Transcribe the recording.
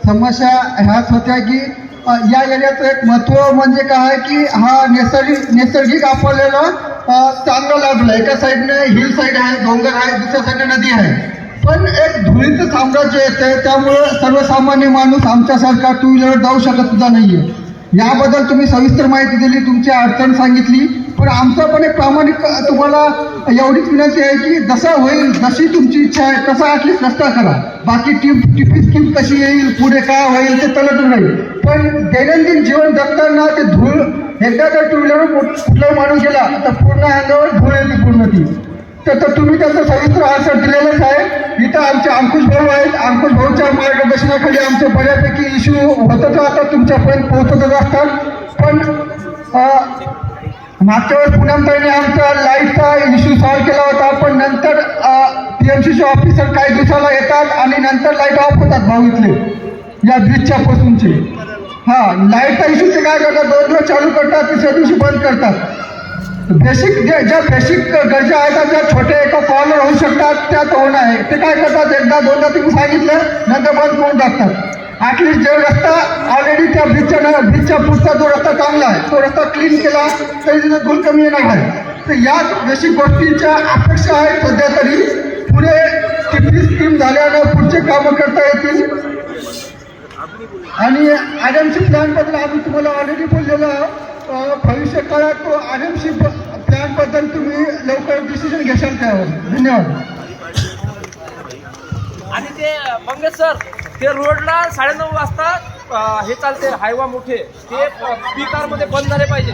समस्या ह्याच होत्या की या एरियाचं एक महत्त्व म्हणजे काय की हा नैसर्गिक आपल्याला चांगला लाभला. एका साईडने हिल साईड आहे, डोंगर आहे, दुसऱ्या साईडने नदी आहे. पण एक धुळीचं साम्राज्य येते, त्यामुळे सर्वसामान्य माणूस आमच्यासारखा टू व्हीलर जाऊ शकत सुद्धा नाहीये. याबद्दल तुम्ही सविस्तर माहिती दिली, तुमची अडचण सांगितली. पण आमचं पण एक प्रामाणिक तुम्हाला एवढीच विनंती आहे की जसं होईल, जशी तुमची इच्छा आहे तसा ॲटलिस्ट रस्ता करा. बाकी टिपी स्कीम कशी येईल, पुढे काय होईल ते चालत नाही. पण दैनंदिन जीवन जगताना ते धूळ, एकदा जर टू व्हीलरवर कुठलाही माणूस गेला तर पूर्ण अंगावर धूळ येते पूर्ण ती. तर तुम्ही त्याचं सविस्तर आन्सर दिलेलंच आहे. इथं आमचे अंकुश भाऊ आहेत. अंकुश भाऊच्या मार्गदर्शनाखाली आमचे बऱ्यापैकी इश्यू होतच राहतात, तुमच्यापर्यंत पोहोचतच असतात. पण मागच्या वेळेस पुण्यामध्ये आमचा लाईटचा इश्यू सॉल्व्ह केला होता. पण नंतर PMCचे ऑफिसर काही दिवसाला येतात आणि नंतर लाईट ऑफ होतात भाऊ इथले, या ब्रिजच्या पासूनचे. लाईटचा इश्यूचे काय करतात, 2 दिवस चालू करतात, तिसऱ्या दिवशी बंद करतात. बेसिक ज्या बेसिक गरजा आहेत, ज्या छोट्या एका कॉलवर होऊ शकतात त्या तो आहे, ते काय करतात, एकदा दोनदा तुम्ही सांगितलं नंतर बंद करून टाकतात. ॲटलिस्ट जो रस्ता ऑलरेडी त्या ब्रिजच्या पुढचा जो रस्ता चांगला आहे तो रस्ता क्लीन केला तरी तिथे धूळ कमी येणार आहे. तर या बेसिक गोष्टींच्या अपेक्षा आहेत सध्या तरी. पुढे टिपरी स्कीम झाल्यानं पुढचे कामं करता येतील. आणि RMC प्लॅनबद्दल आम्ही तुम्हाला ऑलरेडी बोललेलो आहोत. भविष्य काळात तो RMC प्लॅनबद्दल तुम्ही लवकर डिसिजन घेशाल त्यावर. धन्यवाद. आणि ते मंगेश सर, ते रोडला 9:30 वाजता हे चालते हायवा मोठे, ते पीक मध्ये बंद झाले पाहिजे.